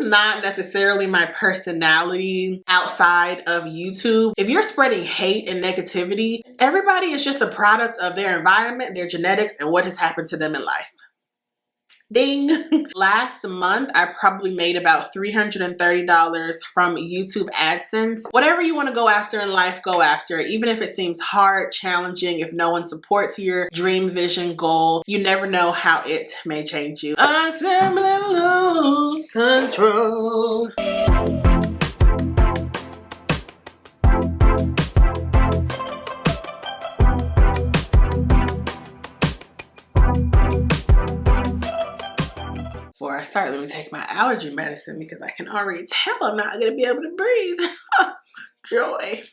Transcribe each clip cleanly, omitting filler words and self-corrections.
not necessarily my personality outside of YouTube. If you're spreading hate and negativity, everybody is just a product of their environment, their genetics, and what has happened to them in life. Ding. Last month, I probably made about $330 from YouTube AdSense. Whatever you want to go after in life, go after it. Even if it seems hard, challenging, if no one supports your dream, vision, goal, you never know how it may change you. I simply lose control. Before I start, let me take my allergy medicine because I can already tell I'm not going to be able to breathe. Joy.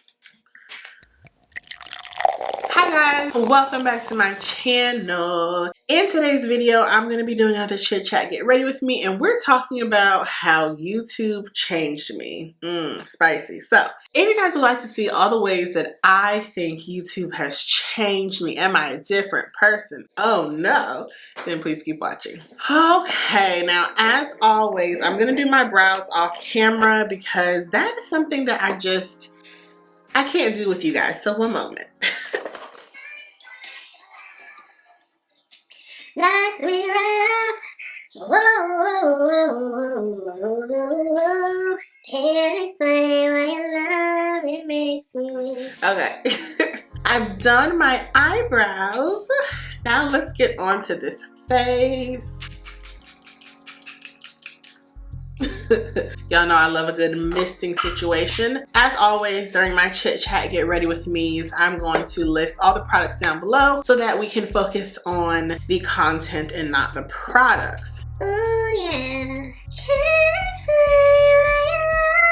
Hi guys, welcome back to my channel. In today's video, I'm going to be doing another chit chat. Get ready with me, and we're talking about how YouTube changed me. Spicy. So, if you guys would like to see all the ways that I think YouTube has changed me, am I a different person? Oh no, then please keep watching. Okay, now as always, I'm going to do my brows off camera because that is something that I can't do with you guys. So one moment. Knocks me right off. Whoa. Can't explain why your love, it makes me weak. Okay. I've done my eyebrows. Now let's get on to this face. Y'all know I love a good misting situation. As always, during my chit chat, get ready with me's, I'm going to list all the products down below so that we can focus on the content and not the products. Oh yeah. Can't explain why your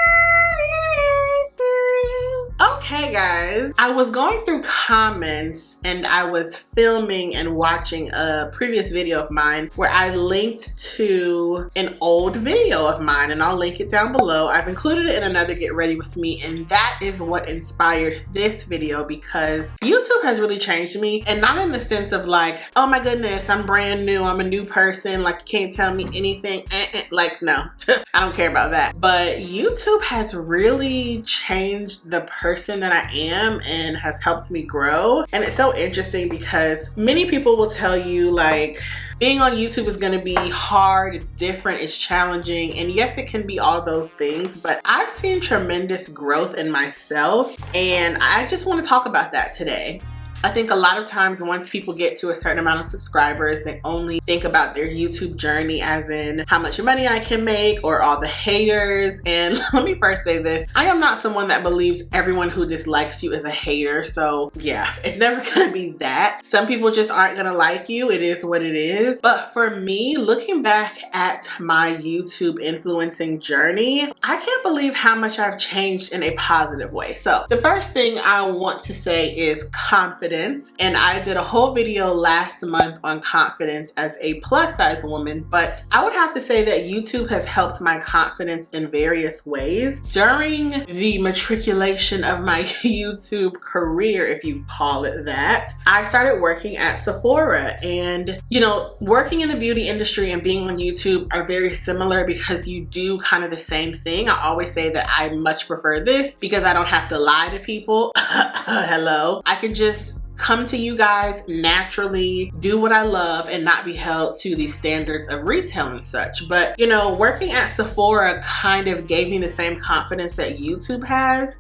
love, it makes me weak. Okay guys, I was going through comments and I was filming and watching a previous video of mine where I linked to an old video of mine, and I'll link it down below. I've included it in another Get Ready With Me, and that is what inspired this video because YouTube has really changed me, and not in the sense of like, oh my goodness, I'm brand new, I'm a new person, like you can't tell me anything, like no, I don't care about that. But YouTube has really changed the person that I am and has helped me grow. And it's so interesting because many people will tell you like being on YouTube is going to be hard, it's different, it's challenging, and yes, it can be all those things, but I've seen tremendous growth in myself, and I just want to talk about that today. I think a lot of times once people get to a certain amount of subscribers, they only think about their YouTube journey as in how much money I can make or all the haters. And let me first say this, I am not someone that believes everyone who dislikes you is a hater. So yeah, it's never gonna be that. Some people just aren't gonna like you. It is what it is. But for me, looking back at my YouTube influencing journey, I can't believe how much I've changed in a positive way. So the first thing I want to say is confidence. And I did a whole video last month on confidence as a plus size woman, but I would have to say that YouTube has helped my confidence in various ways. During the matriculation of my YouTube career, if you call it that, I started working at Sephora, and you know, working in the beauty industry and being on YouTube are very similar because you do kind of the same thing. I always say that I much prefer this because I don't have to lie to people. Hello. I can just come to you guys naturally, do what I love, and not be held to the standards of retail and such. But you know, working at Sephora kind of gave me the same confidence that YouTube has.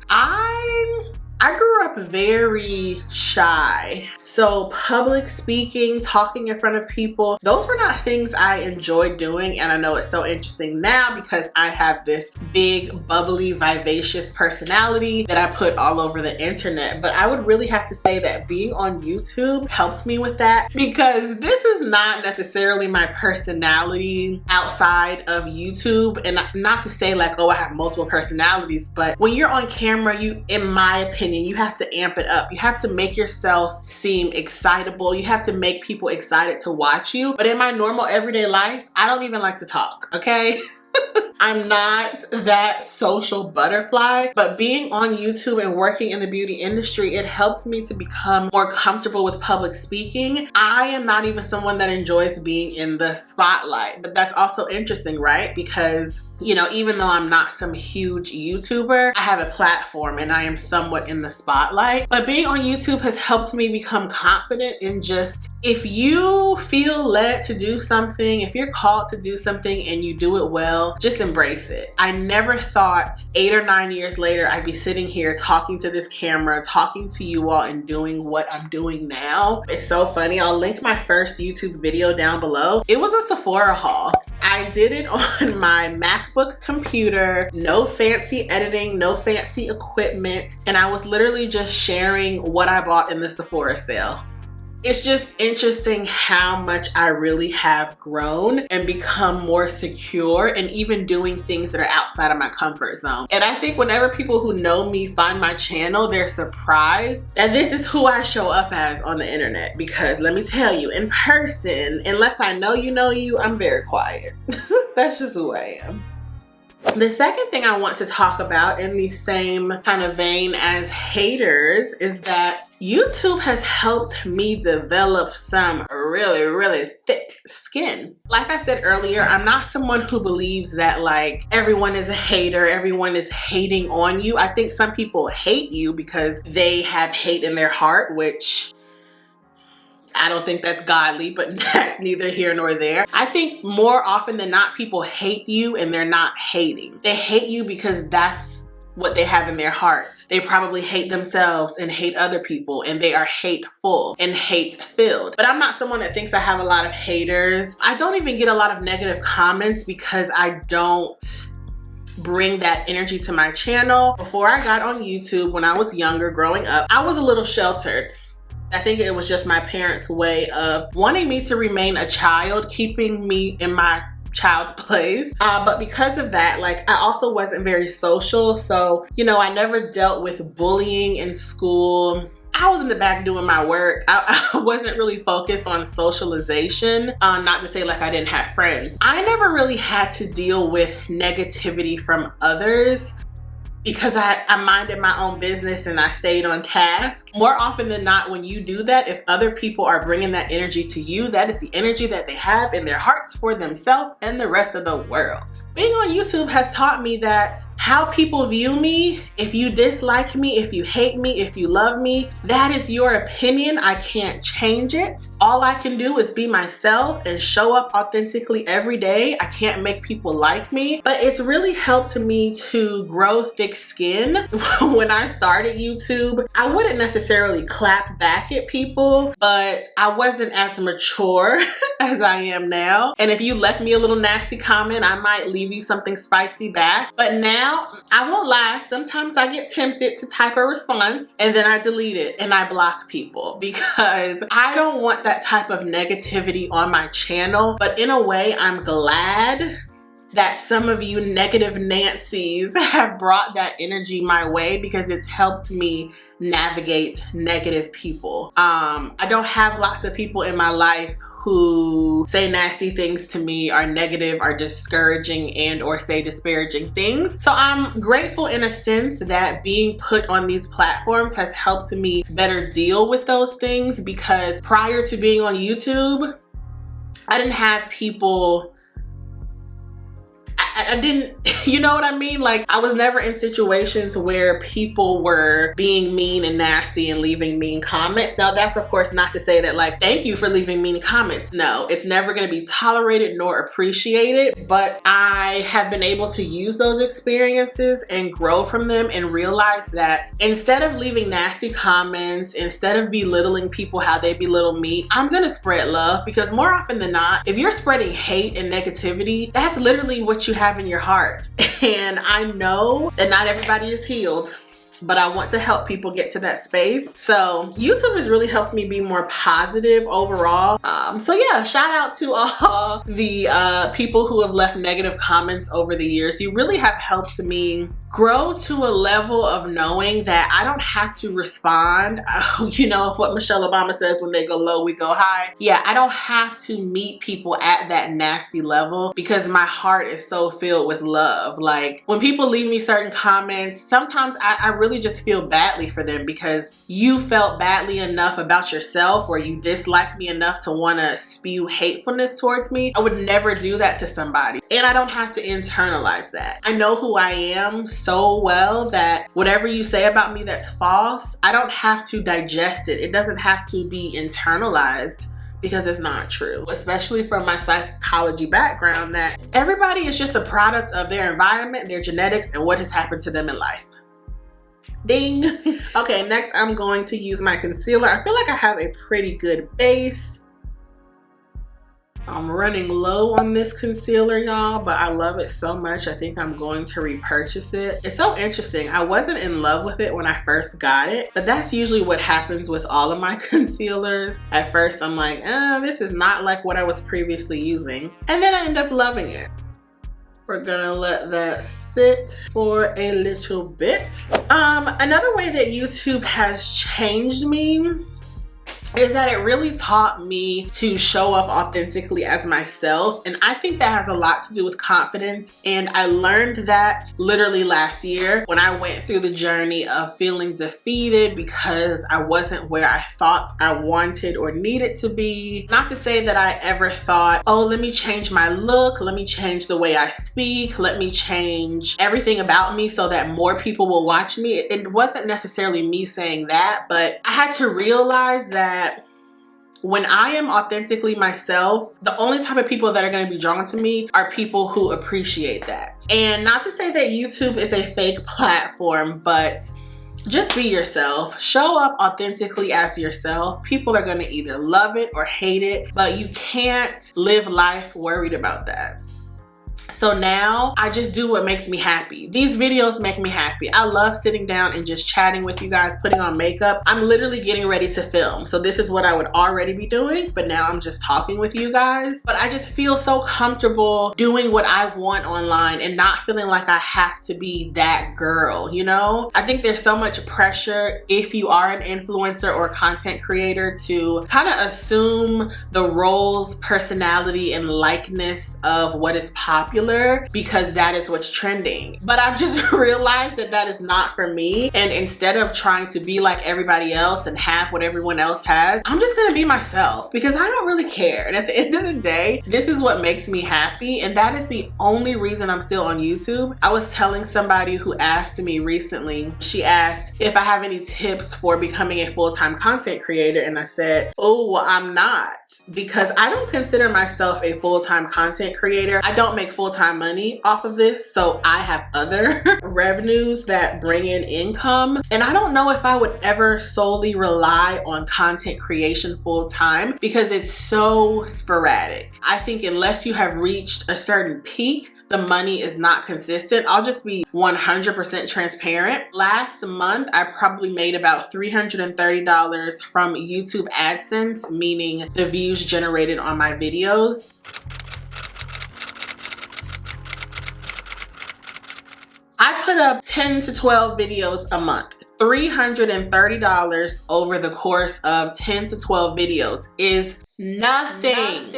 I grew up very shy. So public speaking, talking in front of people, those were not things I enjoyed doing. And I know it's so interesting now because I have this big, bubbly, vivacious personality that I put all over the internet. But I would really have to say that being on YouTube helped me with that because this is not necessarily my personality outside of YouTube. And not to say like, oh, I have multiple personalities, but when you're on camera, in my opinion, you have to amp it up. You have to make yourself seem excitable. You have to make people excited to watch you. But in my normal everyday life, I don't even like to talk, okay? I'm not that social butterfly, but being on YouTube and working in the beauty industry, it helped me to become more comfortable with public speaking. I am not even someone that enjoys being in the spotlight, but that's also interesting, right? Because you know, even though I'm not some huge YouTuber, I have a platform and I am somewhat in the spotlight. But being on YouTube has helped me become confident in just, if you feel led to do something, if you're called to do something and you do it well, just embrace it. I never thought 8 or 9 years later I'd be sitting here talking to this camera, talking to you all and doing what I'm doing now. It's so funny. I'll link my first YouTube video down below. It was a Sephora haul. I did it on my MacBook computer, no fancy editing, no fancy equipment, and I was literally just sharing what I bought in the Sephora sale. It's just interesting how much I really have grown and become more secure and even doing things that are outside of my comfort zone. And I think whenever people who know me find my channel, they're surprised that this is who I show up as on the internet. Because let me tell you, in person, unless I know you, I'm very quiet. That's just who I am. The second thing I want to talk about in the same kind of vein as haters is that YouTube has helped me develop some really thick skin. Like I said earlier, I'm not someone who believes that like everyone is a hater, everyone is hating on you. I think some people hate you because they have hate in their heart, which I don't think that's godly, but that's neither here nor there. I think more often than not, people hate you and they're not hating. They hate you because that's what they have in their heart. They probably hate themselves and hate other people, and they are hateful and hate-filled. But I'm not someone that thinks I have a lot of haters. I don't even get a lot of negative comments because I don't bring that energy to my channel. Before I got on YouTube, when I was younger, growing up, I was a little sheltered. I think it was just my parents' way of wanting me to remain a child, keeping me in my child's place. But because of that, like, I also wasn't very social. So, you know, I never dealt with bullying in school. I was in the back doing my work. I wasn't really focused on socialization. Not to say like I didn't have friends. I never really had to deal with negativity from others, because I minded my own business and I stayed on task. More often than not, when you do that, if other people are bringing that energy to you, that is the energy that they have in their hearts for themselves and the rest of the world. Being on YouTube has taught me that how people view me, if you dislike me, if you hate me, if you love me, that is your opinion. I can't change it. All I can do is be myself and show up authentically every day. I can't make people like me, but it's really helped me to grow thick skin. When I started YouTube, I wouldn't necessarily clap back at people, but I wasn't as mature as I am now. And if you left me a little nasty comment, I might leave you something spicy back. But now, I won't lie, sometimes I get tempted to type a response and then I delete it and I block people, because I don't want that type of negativity on my channel. But in a way, I'm glad that some of you negative Nancys have brought that energy my way, because it's helped me navigate negative people. I don't have lots of people in my life who say nasty things to me, are negative, are discouraging, and or say disparaging things. So I'm grateful in a sense that being put on these platforms has helped me better deal with those things, because prior to being on YouTube, I didn't have people, I didn't, you know what I mean? Like, I was never in situations where people were being mean and nasty and leaving mean comments. Now, that's of course not to say that like, thank you for leaving mean comments. No, it's never gonna be tolerated nor appreciated, but I have been able to use those experiences and grow from them and realize that instead of leaving nasty comments, instead of belittling people how they belittle me, I'm gonna spread love, because more often than not, if you're spreading hate and negativity, that's literally what you have in your heart. And I know that not everybody is healed, but I want to help people get to that space. So YouTube has really helped me be more positive overall. So yeah, shout out to all the people who have left negative comments over the years. You really have helped me grow to a level of knowing that I don't have to respond. You know what Michelle Obama says, when they go low, we go high. Yeah, I don't have to meet people at that nasty level because my heart is so filled with love. Like, when people leave me certain comments, sometimes I really just feel badly for them because you felt badly enough about yourself, or you dislike me enough to want to spew hatefulness towards me. I would never do that to somebody, and I don't have to internalize that. I know who I am so well that whatever you say about me that's false, I don't have to digest it. It doesn't have to be internalized because it's not true, especially from my psychology background, that everybody is just a product of their environment, their genetics, and what has happened to them in life. Ding. Okay, next I'm going to use my concealer. I feel like I have a pretty good base. I'm running low on this concealer, y'all, but I love it so much. I think I'm going to repurchase it. It's so interesting. I wasn't in love with it when I first got it, but that's usually what happens with all of my concealers. At first, I'm like, this is not like what I was previously using. And then I end up loving it. We're gonna let that sit for a little bit. Another way that YouTube has changed me is that it really taught me to show up authentically as myself. And I think that has a lot to do with confidence. And I learned that literally last year when I went through the journey of feeling defeated because I wasn't where I thought I wanted or needed to be. Not to say that I ever thought, oh, let me change my look, let me change the way I speak, let me change everything about me so that more people will watch me. It wasn't necessarily me saying that, but I had to realize that when I am authentically myself, the only type of people that are going to be drawn to me are people who appreciate that. And not to say that YouTube is a fake platform, but just be yourself. Show up authentically as yourself. People are going to either love it or hate it, but you can't live life worried about that. So now I just do what makes me happy. These videos make me happy. I love sitting down and just chatting with you guys, putting on makeup. I'm literally getting ready to film. So this is what I would already be doing, but now I'm just talking with you guys. But I just feel so comfortable doing what I want online and not feeling like I have to be that girl, you know? I think there's so much pressure if you are an influencer or content creator to kind of assume the roles, personality, and likeness of what is popular because that is what's trending. But I've just realized that that is not for me. And instead of trying to be like everybody else and have what everyone else has, I'm just gonna be myself because I don't really care. And at the end of the day, this is what makes me happy. And that is the only reason I'm still on YouTube. I was telling somebody who asked me recently, she asked if I have any tips for becoming a full-time content creator. And I said, oh, well, I'm not, because I don't consider myself a full-time content creator. I don't make full-time money off of this, so I have other revenues that bring in income, and I don't know if I would ever solely rely on content creation full-time because it's so sporadic. I think unless you have reached a certain peak, the money is not consistent. I'll just be 100% transparent. Last month, I probably made about $330 from YouTube AdSense, meaning the views generated on my videos. I put up 10 to 12 videos a month. $330 over the course of 10 to 12 videos is nothing.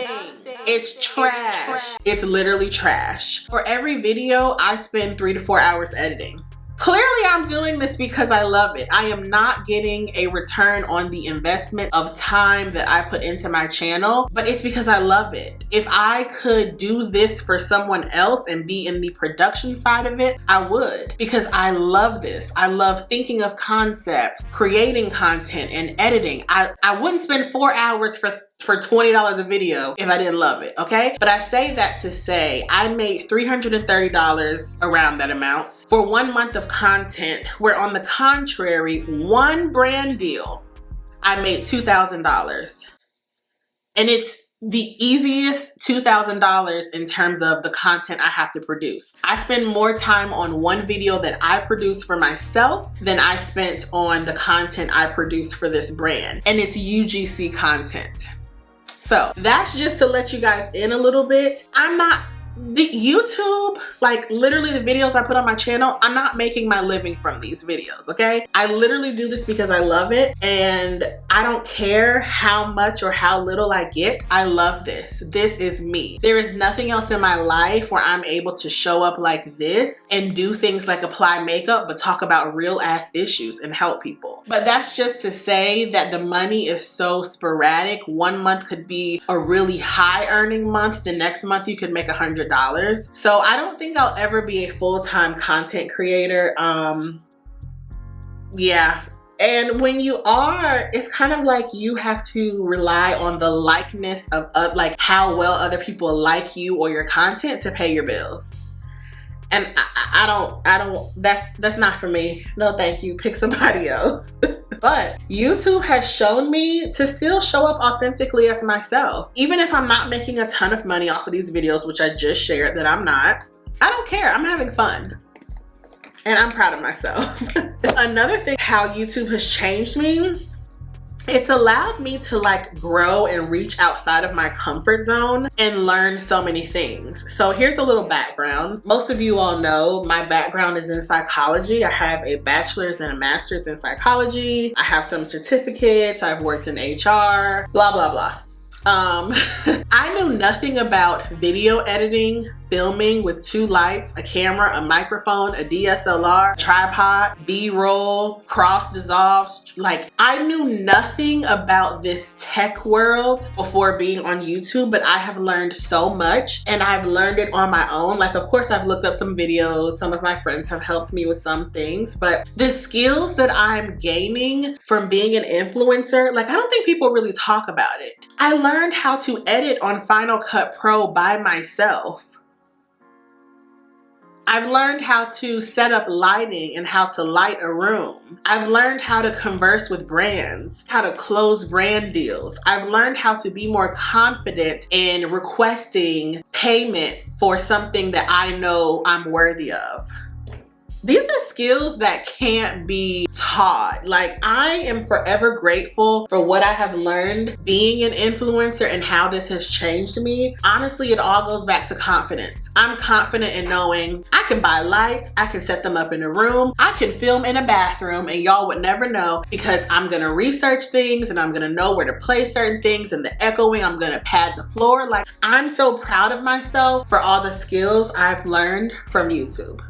It's trash. It's literally trash. For every video, I spend 3 to 4 hours editing. Clearly, I'm doing this because I love it. I am not getting a return on the investment of time that I put into my channel, but it's because I love it. If I could do this for someone else and be in the production side of it, I would, because I love this. I love thinking of concepts, creating content, and editing. I wouldn't spend 4 hours for $20 a video if I didn't love it, okay? But I say that to say I made $330, around that amount, for 1 month of content, where on the contrary, one brand deal, I made $2,000. And it's the easiest $2,000 in terms of the content I have to produce. I spend more time on one video that I produce for myself than I spent on the content I produce for this brand. And it's UGC content. So that's just to let you guys in a little bit. I'm not The YouTube, like literally the videos I put on my channel, I'm not making my living from these videos, okay? I literally do this because I love it, and I don't care how much or how little I get. I love this. This is me. There is nothing else in my life where I'm able to show up like this and do things like apply makeup, but talk about real ass issues and help people. But that's just to say that the money is so sporadic. One month could be a really high earning month. The next month you could make $100. So I don't think I'll ever be a full-time content creator. Yeah. And when you are, it's kind of like you have to rely on the likeness of like how well other people like you or your content to pay your bills. And I don't, that's not for me. No, thank you. Pick somebody else. But YouTube has shown me to still show up authentically as myself. Even if I'm not making a ton of money off of these videos, which I just shared that I'm not, I don't care. I'm having fun. And I'm proud of myself. Another thing, how YouTube has changed me, it's allowed me to like grow and reach outside of my comfort zone and learn so many things. So here's a little background. Most of you all know my background is in psychology. I have a bachelor's and a master's in psychology. I have some certificates. I've worked in HR, blah, blah, blah. I knew nothing about video editing, filming with 2 lights, a camera, a microphone, a DSLR, tripod, B-roll, cross dissolves. Like, I knew nothing about this tech world before being on YouTube, but I have learned so much, and I've learned it on my own. Like, of course, I've looked up some videos. Some of my friends have helped me with some things, but the skills that I'm gaining from being an influencer, like, I don't think people really talk about it. I learned how to edit on Final Cut Pro by myself. I've learned how to set up lighting and how to light a room. I've learned how to converse with brands, how to close brand deals. I've learned how to be more confident in requesting payment for something that I know I'm worthy of. These are skills that can't be taught. Like, I am forever grateful for what I have learned being an influencer and how this has changed me. Honestly, it all goes back to confidence. I'm confident in knowing I can buy lights, I can set them up in a room, I can film in a bathroom, and y'all would never know because I'm gonna research things and I'm gonna know where to place certain things, and the echoing, I'm gonna pad the floor. Like, I'm so proud of myself for all the skills I've learned from YouTube.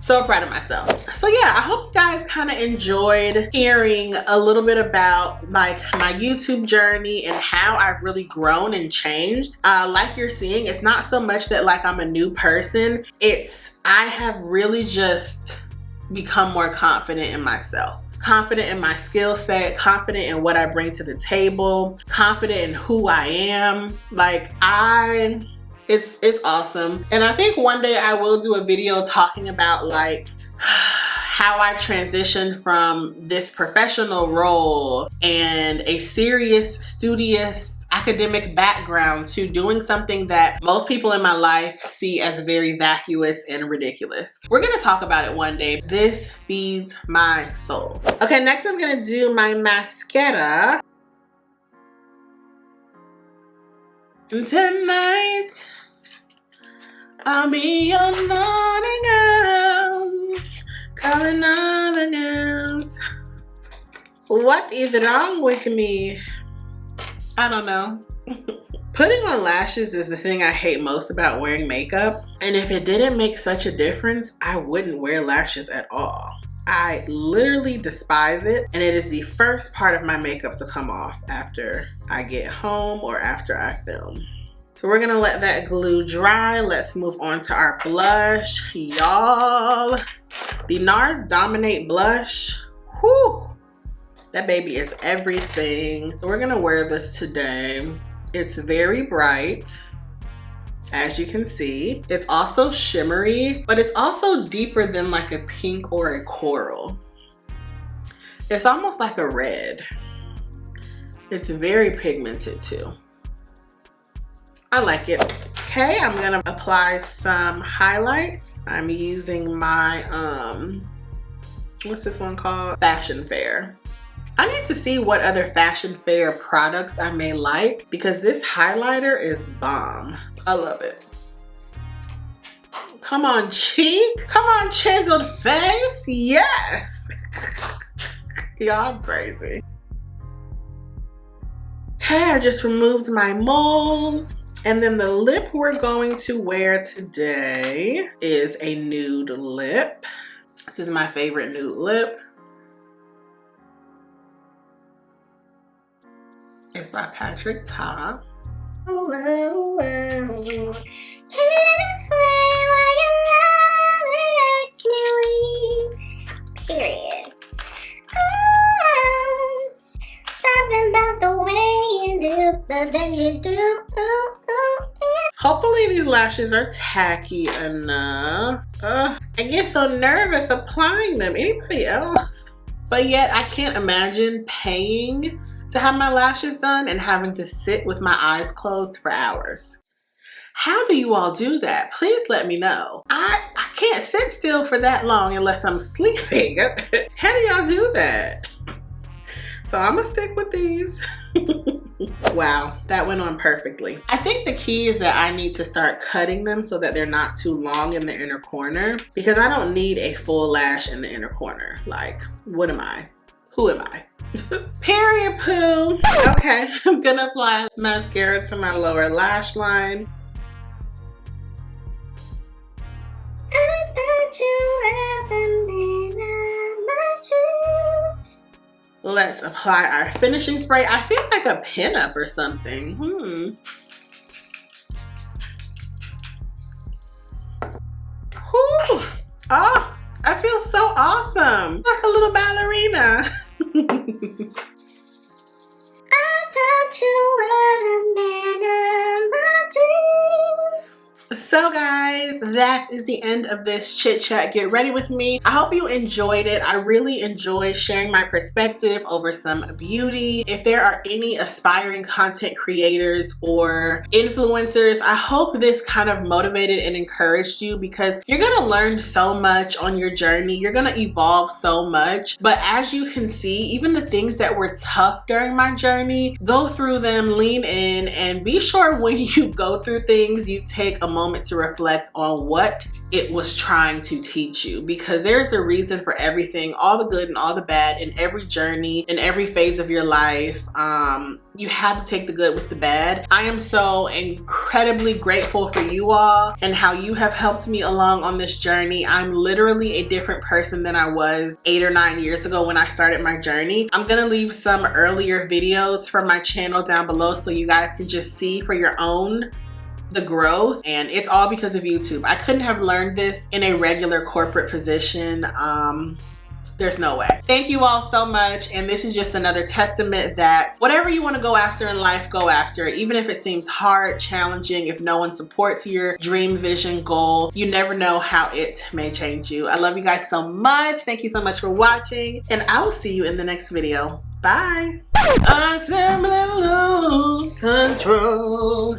So proud of myself. So yeah, I hope you guys kind of enjoyed hearing a little bit about like my YouTube journey and how I've really grown and changed. Like you're seeing, it's not so much that like I'm a new person. It's I have really just become more confident in myself. Confident in my skill set, confident in what I bring to the table, confident in who I am. Like it's awesome. And I think one day I will do a video talking about like how I transitioned from this professional role and a serious, studious academic background to doing something that most people in my life see as very vacuous and ridiculous. We're gonna talk about it one day. This feeds my soul. Okay, next I'm gonna do my mascara. And tonight, I'll be your naughty girl, calling all the girls. What is wrong with me? I don't know. Putting on lashes is the thing I hate most about wearing makeup. And if it didn't make such a difference, I wouldn't wear lashes at all. I literally despise it, and it is the first part of my makeup to come off after I get home or after I film. So we're gonna let that glue dry. Let's move on to our blush. Y'all, the NARS Dominate blush, whew, that baby is everything. So we're gonna wear this today. It's very bright, as you can see. It's also shimmery, but it's also deeper than like a pink or a coral. It's almost like a red. It's very pigmented too. I like it. Okay, I'm gonna apply some highlights. I'm using my, what's this one called? Fashion Fair. I need to see what other Fashion Fair products I may like because this highlighter is bomb. I love it. Come on, cheek. Come on, chiseled face. Yes. Y'all crazy. Okay, I just removed my moles. And then the lip we're going to wear today is a nude lip. This is my favorite nude lip. It's by Patrick Ta. Oh, oh, oh. Can I say why your love makes me weak? Period. Oh, something about the way you do, but then you do. Oh, oh, oh. Hopefully these lashes are tacky enough. I get so nervous applying them. Anybody else? But yet I can't imagine paying to have my lashes done and having to sit with my eyes closed for hours. How do you all do that? Please let me know. I can't sit still for that long unless I'm sleeping. How do y'all do that? So I'm gonna stick with these. Wow, that went on perfectly. I think the key is that I need to start cutting them so that they're not too long in the inner corner, because I don't need a full lash in the inner corner. Like, what am I? Who am I? Period poo. Okay, I'm gonna apply mascara to my lower lash line. I thought you haven't been on my dreams. Let's apply our finishing spray. I feel like a pinup or something. Whew, oh, I feel so awesome. Like a little ballerina. I thought you were the man of my dreams. So guys, that is the end of this chit chat. Get ready with me. I hope you enjoyed it. I really enjoyed sharing my perspective over some beauty. If there are any aspiring content creators or influencers, I hope this kind of motivated and encouraged you, because you're gonna learn so much on your journey. You're gonna evolve so much. But as you can see, even the things that were tough during my journey, go through them, lean in, and be sure when you go through things, you take a moment to reflect on what it was trying to teach you, because there's a reason for everything, all the good and all the bad in every journey, in every phase of your life. You have to take the good with the bad. I am so incredibly grateful for you all and how you have helped me along on this journey. I'm literally a different person than I was 8 or 9 years ago when I started my journey. I'm gonna leave some earlier videos from my channel down below so you guys can just see for your own the growth, and it's all because of YouTube. I couldn't have learned this in a regular corporate position. There's no way. Thank you all so much, and this is just another testament that whatever you want to go after in life, go after it. Even if it seems hard, challenging, if no one supports your dream, vision, goal, you never know how it may change you. I love you guys so much. Thank you so much for watching, and I will see you in the next video. Bye. I simply lose control.